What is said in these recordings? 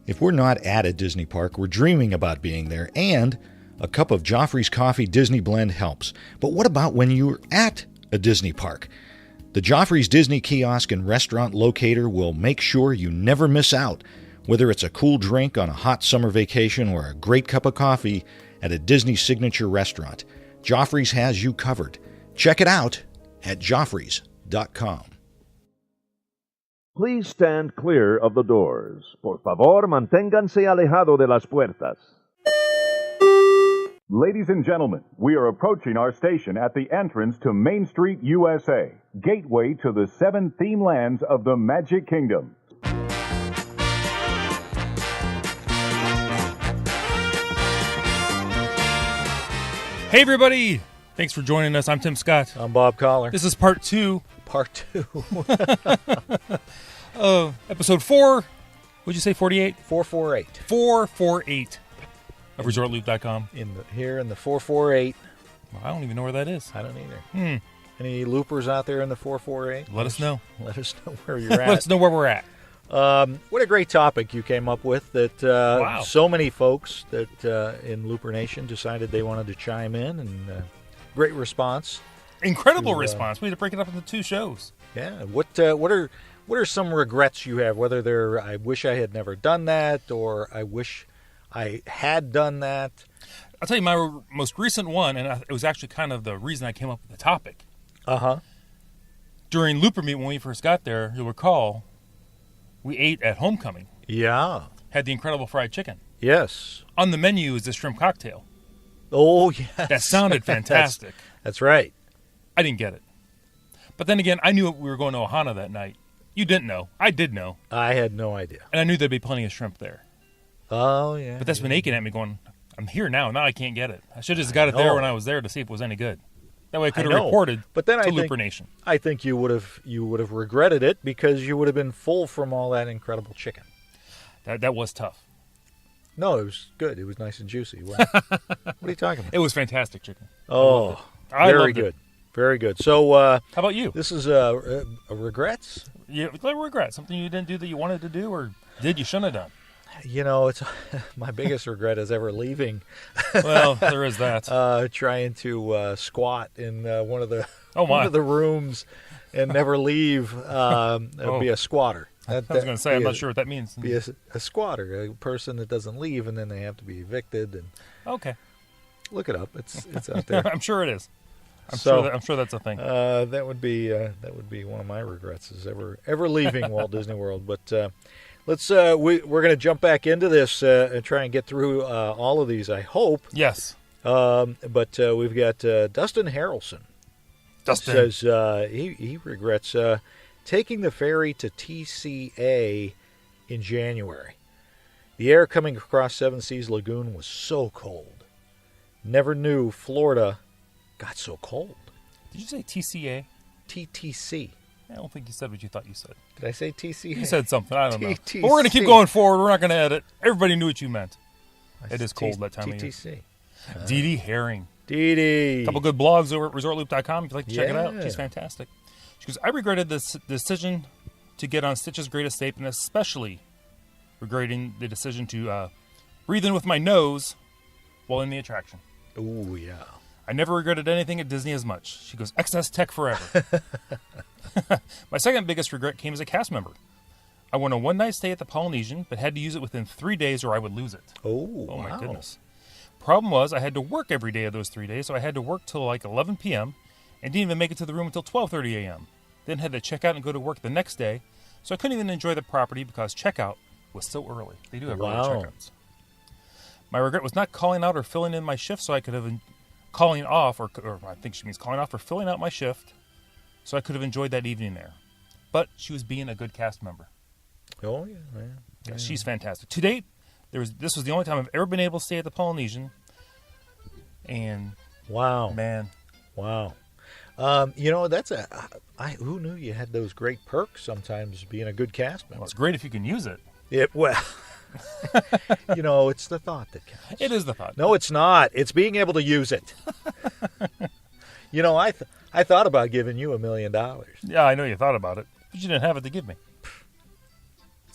If we're not at a Disney park, we're dreaming about being there, and a cup of Joffrey's Coffee Disney Blend helps. But what about when you're at a Disney park? The Joffrey's Disney Kiosk and Restaurant Locator will make sure you never miss out. Whether it's a cool drink on a hot summer vacation or a great cup of coffee at a Disney signature restaurant, Joffrey's has you covered. Check it out at joffreys.com. Please stand clear of the doors. Por favor, manténganse alejado de las puertas. Ladies and gentlemen, we are approaching our station at the entrance to Main Street, USA, gateway to the 7 theme lands of the Magic Kingdom. Hey everybody! Thanks for joining us. I'm Tim Scott. I'm Bob Collar. This is part 2. Part 2. Episode 4. What'd you say, 48? 448. 448 of ResortLoop.com. Here in the 448. Well, I don't even know where that is. I don't either. Any loopers out there in the 448? Let us know. Let us know where you're at. Let us know where we're at. What a great topic you came up with that Wow. So many folks that in Looper Nation decided they wanted to chime in, and great response. Incredible response. We had to break it up into 2 shows. Yeah. What are some regrets you have, whether they're I wish I had never done that or I wish I had done that? I'll tell you my most recent one, and it was actually kind of the reason I came up with the topic. Uh-huh. During Looper Meet, when we first got there, you'll recall, we ate at Homecoming. Yeah. Had the incredible fried chicken. Yes. On the menu is the shrimp cocktail. Oh, yes. That sounded fantastic. That's right. I didn't get it. But then again, I knew we were going to Ohana that night. You didn't know. I did know. I had no idea. And I knew there'd be plenty of shrimp there. Oh, yeah. But that's been aching at me going, I'm here now. Now I can't get it. I should have just got it there when I was there to see if it was any good. That way I could have reported to Looper Nation. I think you would have regretted it because you would have been full from all that incredible chicken. That was tough. No, it was good. It was nice and juicy. What are you talking about? It was fantastic chicken. Oh, very good. Very good. So, how about you? This is regrets? Yeah, regret. Something you didn't do that you wanted to do or did you shouldn't have done? You know, it's my biggest regret is ever leaving. Well, there is that. Trying to squat in one of the rooms and never leave. Be a squatter. I was going to say, I'm not sure what that means. Be a squatter, a person that doesn't leave, and then they have to be evicted. And okay, look it up. It's out there. I'm sure it is. I'm sure that's a thing. That would be one of my regrets is ever leaving Walt Disney World. But let's we're going to jump back into this and try and get through all of these. I hope. Yes. But we've got Dustin Harrelson. Dustin says he regrets taking the ferry to TCA in January. The air coming across Seven Seas Lagoon was so cold. Never knew Florida got so cold. Did you say TCA? TTC. I don't think you said what you thought you said. Did I say TCA? You said something. I don't know. TTC. But we're going to keep going forward. We're not going to edit. Everybody knew what you meant. It is cold that time of year. TTC. Dee Dee Herring. Dee Dee. A couple good blogs over at ResortLoop.com if you'd like to check it out. Yeah. She's fantastic. She goes, I regretted this decision to get on Stitch's Great Escape, and especially regretting the decision to breathe in with my nose while in the attraction. Oh, yeah. I never regretted anything at Disney as much. She goes, excess tech forever. My second biggest regret came as a cast member. I went on one night stay at the Polynesian, but had to use it within 3 days or I would lose it. Oh, wow. My goodness. Problem was, I had to work every day of those 3 days, so I had to work till like 11 p.m. and didn't even make it to the room until 12:30 a.m. Then had to check out and go to work the next day, so I couldn't even enjoy the property because checkout was so early. They do have early checkouts. My regret was not calling out or filling in my shift, so I could have calling off, or I think she means calling off or filling out my shift, so I could have enjoyed that evening there. But she was being a good cast member. Oh, yeah. She's fantastic. To date, this was the only time I've ever been able to stay at the Polynesian. And wow, man, wow. That's who knew you had those great perks sometimes being a good cast member. Well, it's great if you can use it. Well, it's the thought that counts. It is the thought. No, it's not. It's being able to use it. I thought about giving you $1 million. Yeah, I know you thought about it, but you didn't have it to give me.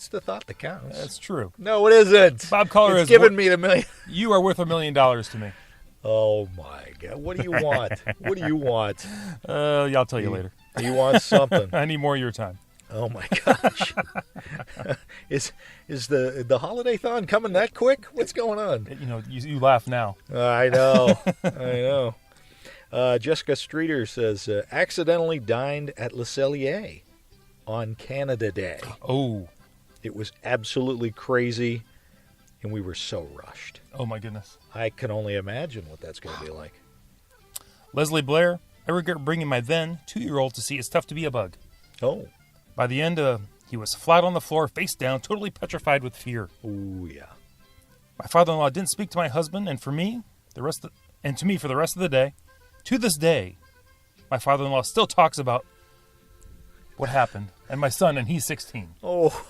It's the thought that counts. That's true. No, it isn't. Bob Collar it's is giving me the million. You are worth $1 million to me. Oh, my God. What do you want? What do you want? Yeah, I'll tell you later. You want something. I need more of your time. Oh, my gosh. Is the holiday-thon coming that quick? What's going on? You know, you laugh now. I know. I know. Jessica Streeter says, accidentally dined at Le Cellier on Canada Day. Oh. It was absolutely crazy, and we were so rushed. Oh, my goodness. I can only imagine what that's going to be like. Leslie Blair, I regret bringing my then 2-year-old to see It's Tough to Be a Bug. Oh. By the end, he was flat on the floor, face down, totally petrified with fear. Ooh, yeah. My father-in-law didn't speak to my husband, and for me, for the rest of the day. To this day, my father-in-law still talks about what happened, and my son, and he's 16. Oh.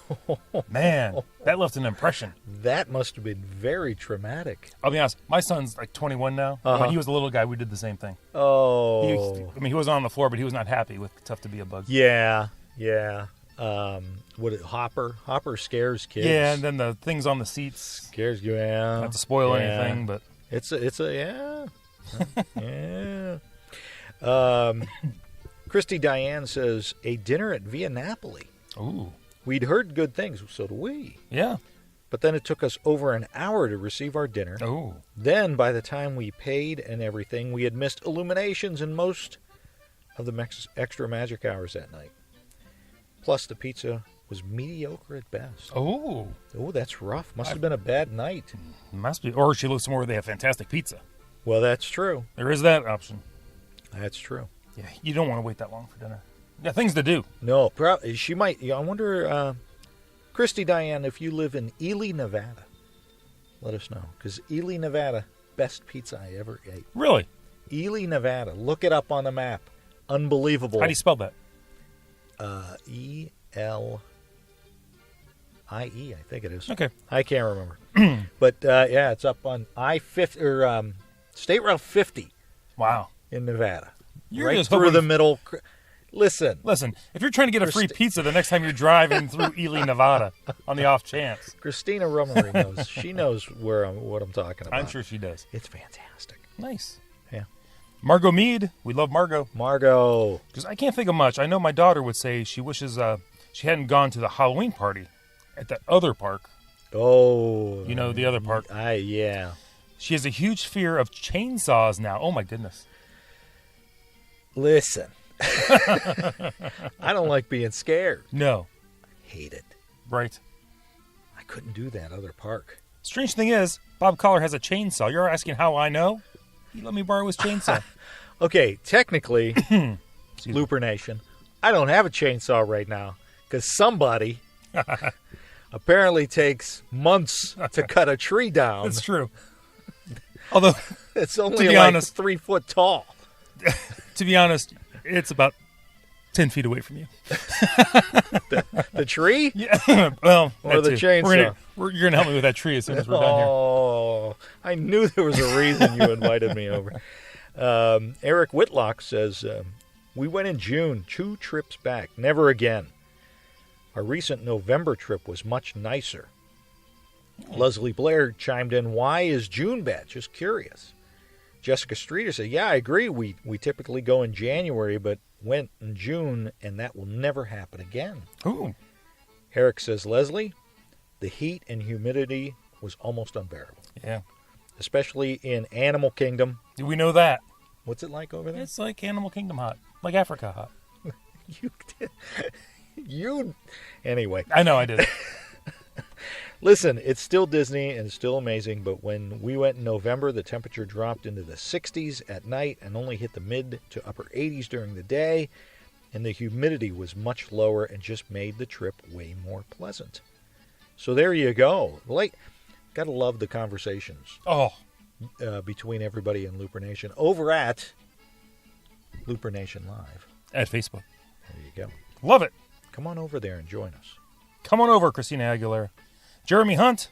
Man, that left an impression. That must have been very traumatic. I'll be honest, my son's like 21 now. Uh-huh. When he was a little guy, we did the same thing. Oh. He was on the floor, but he was not happy with Tough to Be a Bug. Yeah. Hopper? Hopper scares kids. Yeah, and then the things on the seats. Scares you, yeah. Not to spoil anything, but... It's a yeah. Christy Diane says, a dinner at Via Napoli. Ooh. We'd heard good things, so do we. Yeah. But then it took us over an hour to receive our dinner. Oh. Then, by the time we paid and everything, we had missed illuminations and most of the extra magic hours that night. Plus, the pizza was mediocre at best. Oh. Oh, that's rough. Must have been a bad night. Must be. Or she looks somewhere where they have fantastic pizza. Well, that's true. There is that option. That's true. Yeah, you don't want to wait that long for dinner. Yeah, things to do. No, she might. I wonder, Christy Diane, if you live in Ely, Nevada, let us know. Because Ely, Nevada, best pizza I ever ate. Really? Ely, Nevada. Look it up on the map. Unbelievable. How do you spell that? E-L-I-E, I think it is. Okay. I can't remember. But, yeah, it's up on I-50, or State Route 50. Wow. In Nevada. You're right just through hoping... the middle. Listen, if you're trying to get a free pizza the next time you're driving through Ely, Nevada, on the off chance. Christina Rummery knows. She knows what I'm talking about. I'm sure she does. It's fantastic. Nice. Yeah. Margot Mead. We love Margot. Margot. Because I can't think of much. I know my daughter would say she wishes she hadn't gone to the Halloween party at that other park. Oh. You know, the other park. Yeah. She has a huge fear of chainsaws now. Oh, my goodness. Listen. I don't like being scared. No. I hate it. Right. I couldn't do that other park. Strange thing is, Bob Collar has a chainsaw. You're asking how I know? He let me borrow his chainsaw. Okay, technically, Looper Nation, I don't have a chainsaw right now because somebody apparently takes months to cut a tree down. That's true. Although, it's only like 3 foot tall. To be honest, it's about 10 feet away from you. The tree? Yeah. Well, or the chainsaw? You're going to help me with that tree as soon as we're done here. Oh, I knew there was a reason you invited me over. Eric Whitlock says, we went in June, 2 trips back, never again. Our recent November trip was much nicer. Leslie Blair chimed in, why is June bad? Just curious. Jessica Streeter said, yeah, I agree. We typically go in January, but went in June, and that will never happen again. Ooh. Herrick says, Leslie, the heat and humidity was almost unbearable. Yeah. Especially in Animal Kingdom. Do we know that? What's it like over there? It's like Animal Kingdom hot. Like Africa hot. Anyway. I know I did. Listen, it's still Disney and it's still amazing, but when we went in November, the temperature dropped into the 60s at night and only hit the mid to upper 80s during the day, and the humidity was much lower and just made the trip way more pleasant. So there you go. Gotta love the conversations between everybody in Looper Nation over at Looper Nation Live. At Facebook. There you go. Love it. Come on over there and join us. Come on over, Christina Aguilera. Jeremy Hunt,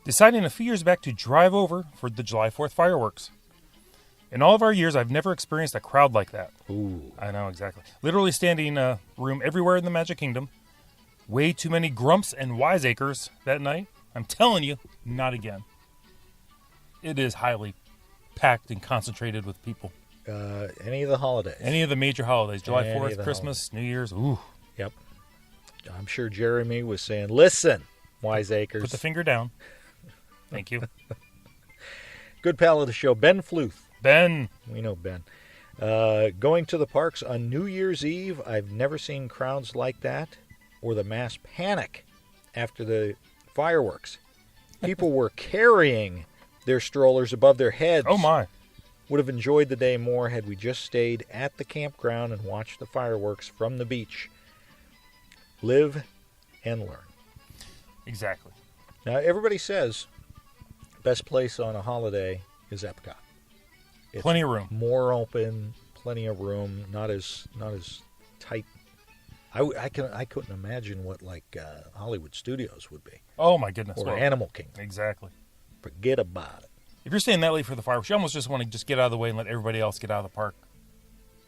deciding a few years back to drive over for the July 4th fireworks. In all of our years, I've never experienced a crowd like that. Ooh. I know, exactly. Literally standing room everywhere in the Magic Kingdom. Way too many grumps and wiseacres that night. I'm telling you, not again. It is highly packed and concentrated with people. Any of the holidays. Any of the major holidays. July Any 4th, of the Christmas, New Year's. Ooh. Yep. I'm sure Jeremy was saying, listen, wiseacres. Put the finger down. Thank you. Good pal of the show, Ben Fluth. Ben. We know Ben. Going to the parks on New Year's Eve, I've never seen crowds like that or the mass panic after the fireworks. People were carrying their strollers above their heads. Oh, my. Would have enjoyed the day more had we just stayed at the campground and watched the fireworks from the beach. Live and learn. Exactly. Now, everybody says best place on a holiday is Epcot. It's Plenty of room. More open, plenty of room, not as tight. I couldn't imagine what Hollywood Studios would be. Oh, my goodness. Or Well, Animal Kingdom. Exactly. Forget about it. If you're staying that late for the fireworks, you almost just want to just get out of the way and let everybody else get out of the park.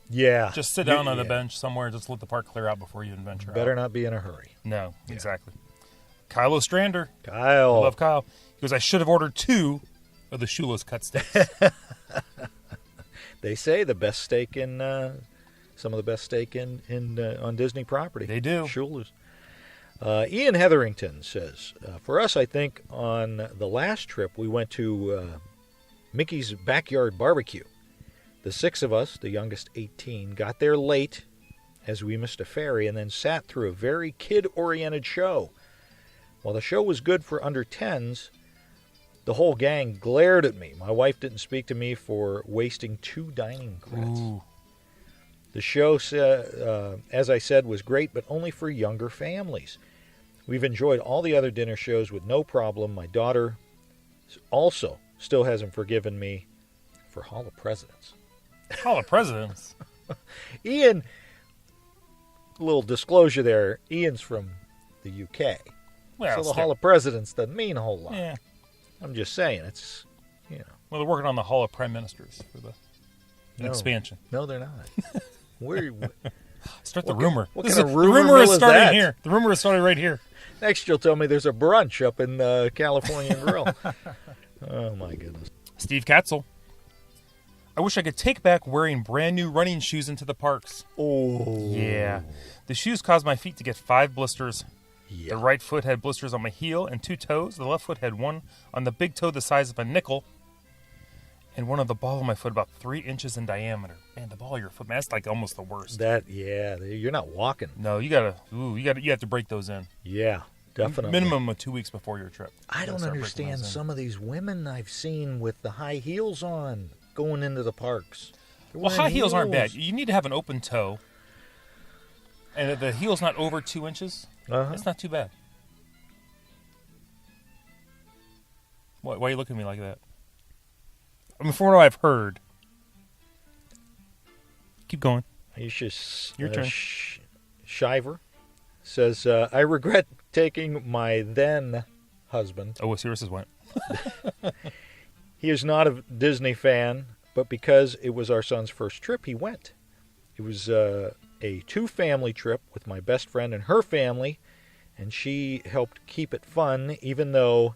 Yeah. Just sit down on a bench somewhere and just let the park clear out before you venture out. Better not be in a hurry. No, exactly. Kyle Ostrander. Kyle. I love Kyle. He goes, I should have ordered 2 of the shoeless cut steaks. They say the best steak in some of the best steak in on Disney property. They do. Schuler's. Ian Hetherington says, for us, I think on the last trip we went to Mickey's Backyard Barbecue. The 6 of us, the youngest 18, got there late as we missed a ferry and then sat through a very kid-oriented show. While the show was good for under 10s, the whole gang glared at me. My wife didn't speak to me for wasting 2 dining credits. Ooh. The show, as I said, was great, but only for younger families. We've enjoyed all the other dinner shows with no problem. My daughter also still hasn't forgiven me for Hall of Presidents. Hall of Presidents? Ian, a little disclosure there, Ian's from the UK. Well, So the Hall of Presidents doesn't mean a whole lot. Yeah. I'm just saying, it's, Well, they're working on the Hall of Prime Ministers for the expansion. No, they're not. Start the rumor. What This kind is- of rumor the rumor mill is is starting that? here. The rumor is starting right here. Next, you'll tell me there's a brunch up in the California Grill. Oh, my goodness. Steve Katzel. I wish I could take back wearing brand new running shoes into the parks. Oh. Yeah. The shoes caused my feet to get 5 blisters. Yeah. The right foot had blisters on my heel and 2 toes. The left foot had one on the big toe the size of a nickel. And one on the ball of my foot about 3 inches in diameter. Man, the ball of your foot, man, that's like almost the worst. You're not walking. No, you have to break those in. Yeah, definitely. Minimum of 2 weeks before your trip. I don't understand some of these women I've seen with the high heels on going into the parks. They're Well, high wearing heels aren't bad. You need to have an open toe. And if the heel's not over 2 inches, it's not too bad. Why are you looking at me like that? I mean, from what I've heard. Keep going. Your turn. Shiver says, I regret taking my then husband. Oh, serious as went. He is not a Disney fan, but because it was our son's first trip, he went. It was a 2-family trip with my best friend and her family, and she helped keep it fun, even though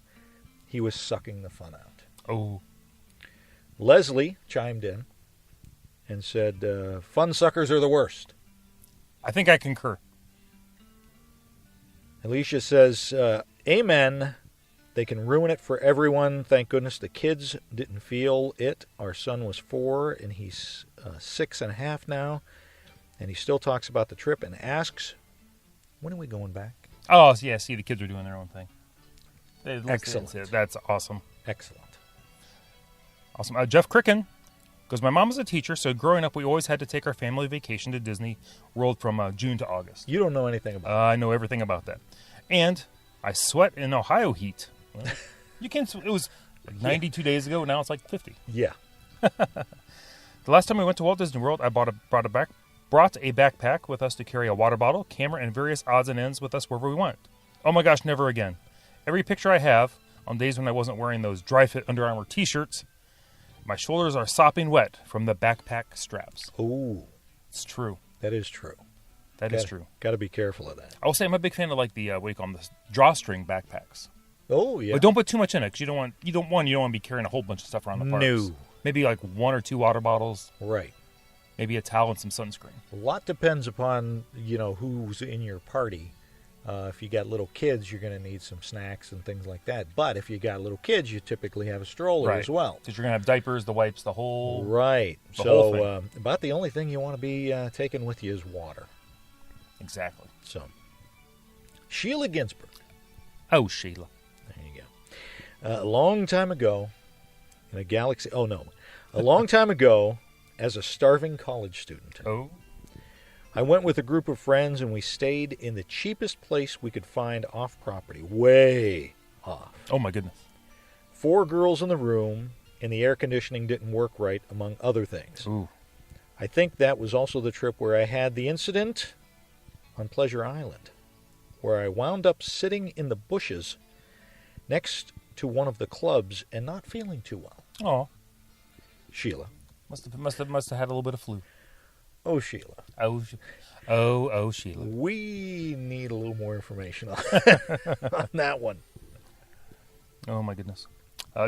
he was sucking the fun out. Oh. Leslie chimed in and said, fun suckers are the worst. I think I concur. Alicia says, amen. They can ruin it for everyone. Thank goodness the kids didn't feel it. Our son was 4, and he's 6.5 now. And he still talks about the trip and asks, when are we going back? Oh, yeah, see, the kids are doing their own thing. Excellent. That's awesome. Excellent. Awesome. Jeff Cricken goes, my mom is a teacher, so growing up we always had to take our family vacation to Disney World from June to August. You don't know anything about I know everything about that. And I sweat in Ohio heat. Well, it was like 92 days ago, now it's like 50. Yeah. The last time we went to Walt Disney World, I brought a backpack with us to carry a water bottle, camera, and various odds and ends with us wherever we went. Oh my gosh, never again. Every picture I have, on days when I wasn't wearing those dry-fit Under Armour t-shirts, my shoulders are sopping wet from the backpack straps. Oh. It's true. That is true. That is true. Got to be careful of that. I will say I'm a big fan of like the what do you call them, the drawstring backpacks. Oh yeah. But don't put too much in it because you don't want to be carrying a whole bunch of stuff around the parks. No. Maybe like 1 or 2 water bottles. Right. Maybe a towel and some sunscreen. A lot depends upon who's in your party. If you got little kids, you're going to need some snacks and things like that. But if you got little kids, you typically have a stroller as well. Because you're going to have diapers, the wipes, the whole... Right. The whole thing. About the only thing you want to be taking with you is water. Exactly. So, Sheila Ginsburg. Oh, Sheila. There you go. A long time ago, in a galaxy... Oh, no. A long time ago, as a starving college student... Oh? I went with a group of friends, and we stayed in the cheapest place we could find off-property. Way off. Oh, my goodness. 4 girls in the room, and the air conditioning didn't work right, among other things. Ooh. I think that was also the trip where I had the incident on Pleasure Island, where I wound up sitting in the bushes next to one of the clubs and not feeling too well. Oh. Sheila. Must have had a little bit of flu. Oh, Sheila. Oh, Sheila. We need a little more information on, on that one. Oh, my goodness.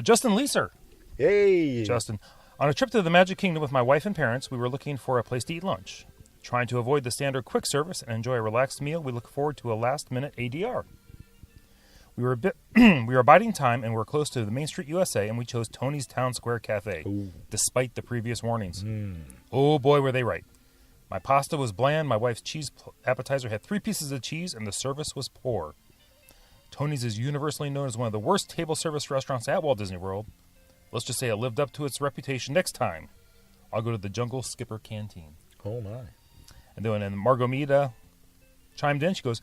Justin Leeser. Hey. Justin. On a trip to the Magic Kingdom with my wife and parents, we were looking for a place to eat lunch. Trying to avoid the standard quick service and enjoy a relaxed meal, we look forward to a last-minute ADR. We were biding time and we're close to the Main Street USA, and we chose Tony's Town Square Cafe, despite the previous warnings. Oh, boy, were they right. My pasta was bland, my wife's cheese appetizer had 3 pieces of cheese, and the service was poor. Tony's is universally known as one of the worst table service restaurants at Walt Disney World. Let's just say it lived up to its reputation. Next time, I'll go to the Jungle Skipper Canteen. Oh, my. And then when Margomita chimed in, she goes,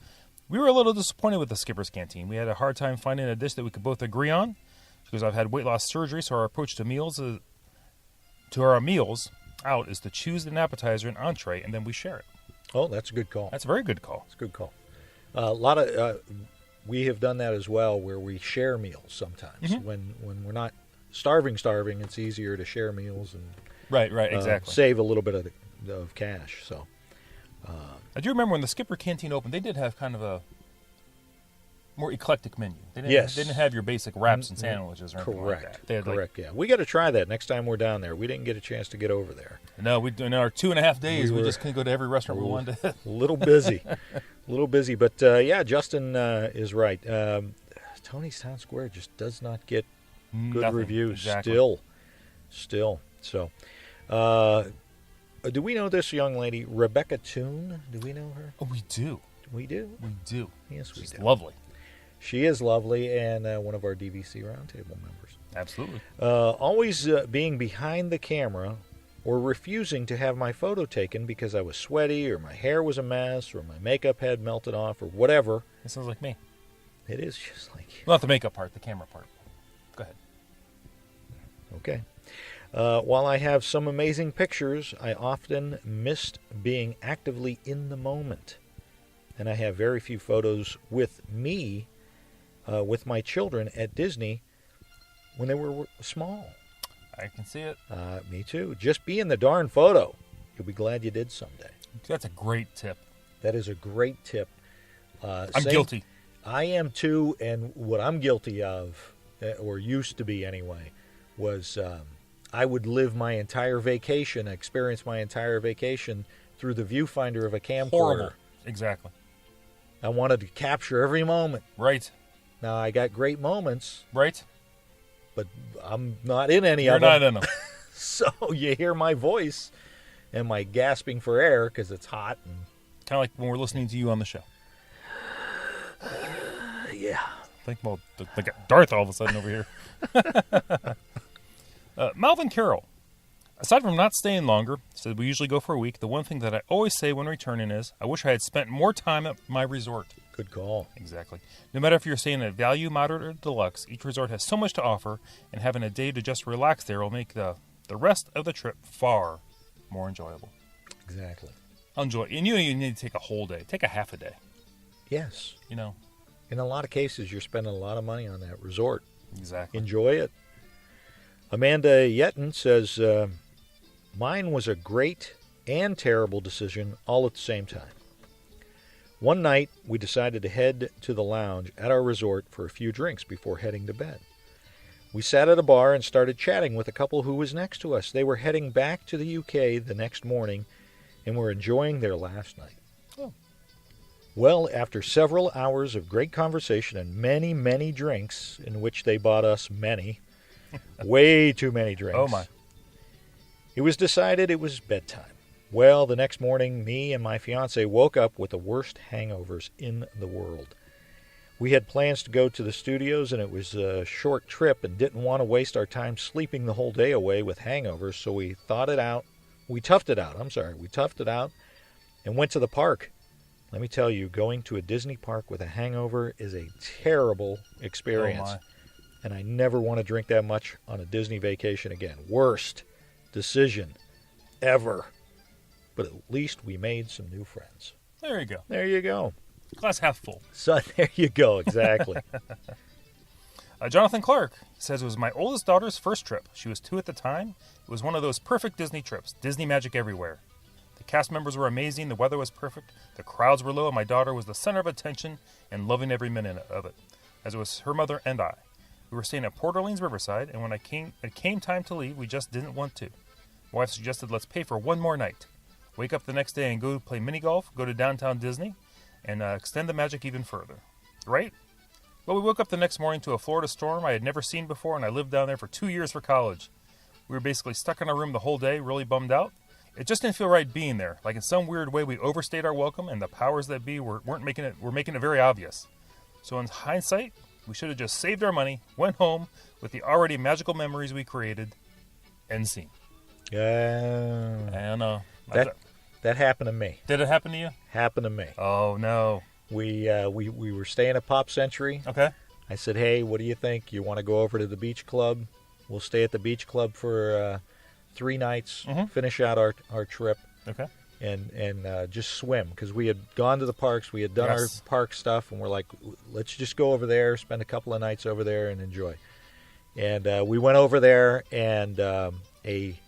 we were a little disappointed with the Skipper's Canteen. We had a hard time finding a dish that we could both agree on. She goes, I've had weight loss surgery, so our approach to our meals out is to choose an appetizer and entree, and then we share it. Oh, that's a good call. That's a very good call. It's a good call. A lot of we have done that as well, where we share meals sometimes. When we're not starving, it's easier to share meals and right, exactly. Save a little bit of cash. So I do remember when the Skipper Canteen opened, they did have kind of a more eclectic menu. They didn't have your basic wraps and sandwiches or anything like that. They had Correct. Yeah, we got to try that next time we're down there. We didn't get a chance to get over there. No, in our 2.5 days, we just couldn't go to every restaurant we wanted to. A little busy, but yeah, Justin is right. Tony's Town Square just does not get good reviews. Exactly. Still. So, do we know this young lady, Rebecca Toon? Do we know her? Oh, we do. We do? We do. Yes, we do. She's lovely. She is lovely, and one of our DVC Roundtable members. Absolutely. Always being behind the camera or refusing to have my photo taken because I was sweaty or my hair was a mess or my makeup had melted off or whatever. It sounds like me. It is just like you. Not the makeup part, the camera part. Go ahead. Okay. While I have some amazing pictures, I often missed being actively in the moment. And I have very few photos with me, with my children at Disney when they were small. I can see it. Me too. Just be in the darn photo. You'll be glad you did someday. That's a great tip. That is a great tip. I'm guilty. I am too, and what I'm guilty of, or used to be anyway, was I would live my entire vacation, experience my entire vacation through the viewfinder of a camcorder. Horrible. Exactly. I wanted to capture every moment. Right. Now, I got great moments. Right. But I'm not in any You're of them. not in them. So you hear my voice and my gasping for air because it's hot. And kind of like when we're listening to you on the show. Yeah. Think about Darth all of a sudden over here. Malvin Carroll. Aside from not staying longer, said we usually go for a week, the one thing that I always say when returning is, I wish I had spent more time at my resort. Good call. Exactly. No matter if you're staying at value, moderate, or deluxe, each resort has so much to offer, and having a day to just relax there will make the rest of the trip far more enjoyable. Exactly. Enjoy. And you need to take a whole day. Take a half a day. Yes. You know. In a lot of cases, you're spending a lot of money on that resort. Exactly. Enjoy it. Amanda Yeton says, mine was a great and terrible decision all at the same time. One night, we decided to head to the lounge at our resort for a few drinks before heading to bed. We sat at a bar and started chatting with a couple who was next to us. They were heading back to the UK the next morning and were enjoying their last night. Oh. Well, after several hours of great conversation and many, many drinks, in which they bought us many, way too many drinks, Oh, my. it was decided it was bedtime. Well, the next morning, me and my fiancé woke up with the worst hangovers in the world. We had plans to go to the studios, and it was a short trip and didn't want to waste our time sleeping the whole day away with hangovers, so we toughed it out. We toughed it out and went to the park. Let me tell you, going to a Disney park with a hangover is a terrible experience. Oh, my. And I never want to drink that much on a Disney vacation again. Worst decision ever. But at least we made some new friends. There you go. There you go. Glass half full. So there you go, exactly. Jonathan Clark says it was my oldest daughter's first trip. She was 2 at the time. It was one of those perfect Disney trips. Disney magic everywhere. The cast members were amazing. The weather was perfect. The crowds were low, and my daughter was the center of attention and loving every minute of it, as it was her mother and I. We were staying at Port Orleans Riverside, and when it came time to leave, we just didn't want to. My wife suggested let's pay for one more night. Wake up the next day and go play mini golf, go to downtown Disney, and extend the magic even further. Right? Well, we woke up the next morning to a Florida storm I had never seen before, and I lived down there for 2 years for college. We were basically stuck in our room the whole day, really bummed out. It just didn't feel right being there. Like in some weird way, we overstayed our welcome, and the powers that be were making it very obvious. So in hindsight, we should have just saved our money, went home with the already magical memories we created, end scene. And that happened to me. Did it happen to you? Happened to me. Oh no. We were staying at Pop Century. Okay. I said, hey, what do you think? You want to go over to the beach club? We'll stay at the beach club for 3 nights, finish out our trip, Okay. and just swim. Because we had gone to the parks, we had done our park stuff, and we're like, let's just go over there, spend a couple of nights over there, and enjoy. And we went over there, and a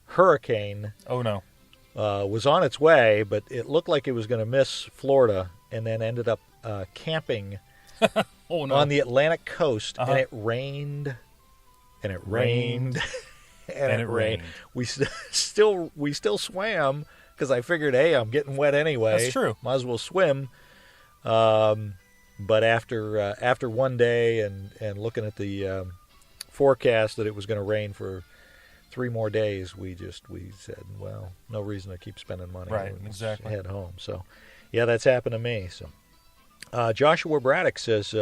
hurricane was on its way, but it looked like it was going to miss Florida, and then ended up camping on the Atlantic coast, and it rained, and it rained, and it rained. We still swam because I figured, hey, I'm getting wet anyway. That's true. Might as well swim. But after one day and looking at the forecast that it was going to rain for 3 more days, we said, well, no reason to keep spending money. Right, Let's exactly. head home. So, yeah, that's happened to me. So, Joshua Braddock says,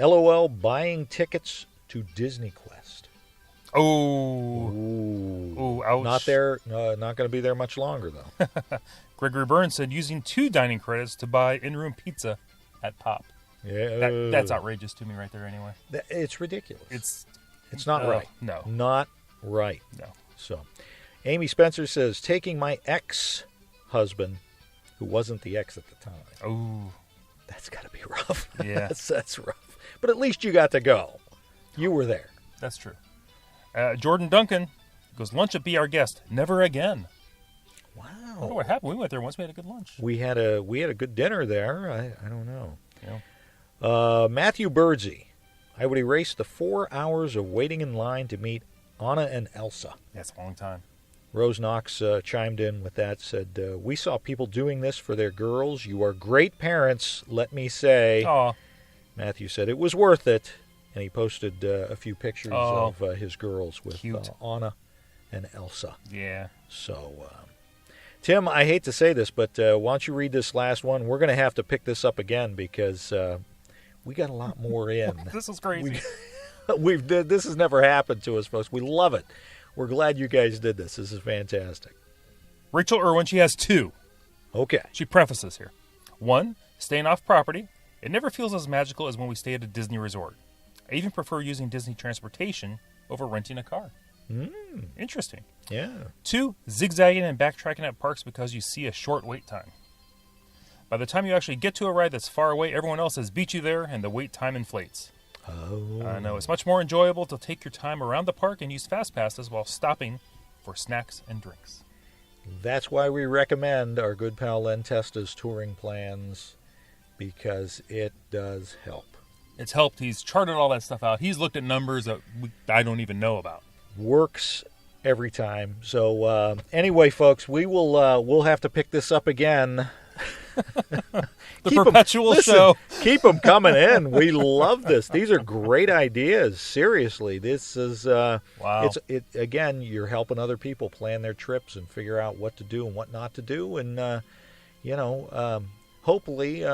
LOL, buying tickets to Disney Quest. Oh. Ooh. Ouch. Not there. Not going to be there much longer, though. Gregory Burns said using 2 dining credits to buy in-room pizza at Pop. Yeah. That's outrageous to me right there anyway. It's ridiculous. It's not right. No. Not right. No. So, Amy Spencer says, taking my ex-husband, who wasn't the ex at the time. Oh. That's got to be rough. Yeah. that's rough. But at least you got to go. You were there. That's true. Jordan Duncan goes, lunch at Be Our Guest. Never again. Wow. I wonder what happened. We went there once. We had a good lunch. We had a good dinner there. I don't know. Yeah. Matthew Birdsey. I would erase the 4 hours of waiting in line to meet Anna and Elsa. That's a long time. Rose Knox chimed in with that, said, we saw people doing this for their girls. You are great parents, let me say. Aw. Matthew said it was worth it. And he posted a few pictures of his girls with Anna and Elsa. Yeah. So, Tim, I hate to say this, but why don't you read this last one? We're going to have to pick this up again because we got a lot more in. This is crazy. This has never happened to us, folks. We love it. We're glad you guys did this. This is fantastic. Rachel Irwin, she has 2. Okay. She prefaces here. 1, staying off property. It never feels as magical as when we stay at a Disney resort. I even prefer using Disney transportation over renting a car. Interesting. Yeah. 2, zigzagging and backtracking at parks because you see a short wait time. By the time you actually get to a ride that's far away, everyone else has beat you there and the wait time inflates. Oh. I know. It's much more enjoyable to take your time around the park and use fast passes while stopping for snacks and drinks. That's why we recommend our good pal Len Testa's touring plans, because it does help. It's helped. He's charted all that stuff out. He's looked at numbers that I don't even know about. Works every time. So anyway, folks, we'll have to pick this up again. Perpetual show. Keep them coming in. We love this. These are great ideas. Seriously, this is wow. Again, you're helping other people plan their trips and figure out what to do and what not to do, and hopefully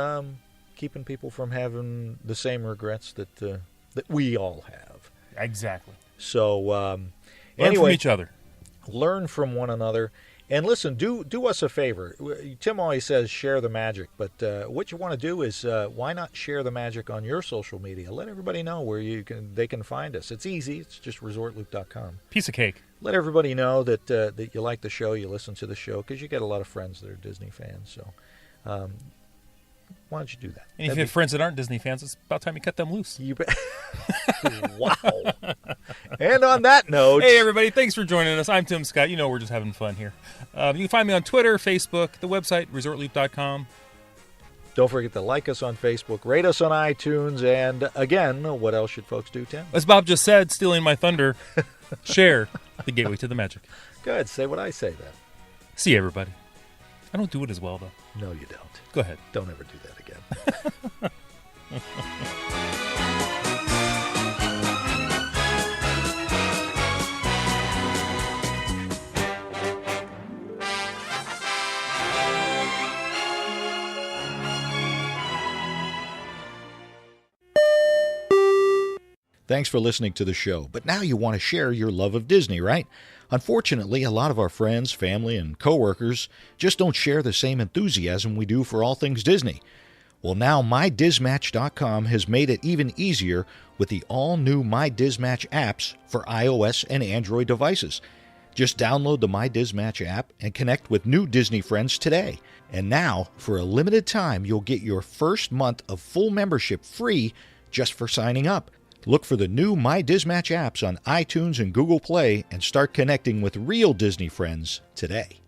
keeping people from having the same regrets that we all have. Exactly. So learn anyway, from each other. Learn from one another. And listen, do us a favor. Tim always says share the magic, but what you want to do is why not share the magic on your social media? Let everybody know where they can find us. It's easy. It's just ResortLoop.com. Piece of cake. Let everybody know that you like the show, you listen to the show, because you get a lot of friends that are Disney fans. So why don't you do that? And if you have friends that aren't Disney fans, it's about time you cut them loose. You bet. Wow. And on that note... Hey, everybody. Thanks for joining us. I'm Tim Scott. You know we're just having fun here. You can find me on Twitter, Facebook, the website, ResortLoop.com. Don't forget to like us on Facebook, rate us on iTunes, and again, what else should folks do, Tim? As Bob just said, stealing my thunder, share the gateway to the magic. Good. Say what I say then. See you, everybody. I don't do it as well, though. No, you don't. Go ahead. Don't ever do that again. Thanks for listening to the show. But now you want to share your love of Disney, right? Unfortunately, a lot of our friends, family, and coworkers just don't share the same enthusiasm we do for all things Disney. Well, now MyDizMatch.com has made it even easier with the all-new MyDizMatch apps for iOS and Android devices. Just download the MyDizMatch app and connect with new Disney friends today. And now, for a limited time, you'll get your first month of full membership free just for signing up. Look for the new MyDizMatch apps on iTunes and Google Play and start connecting with real Disney friends today.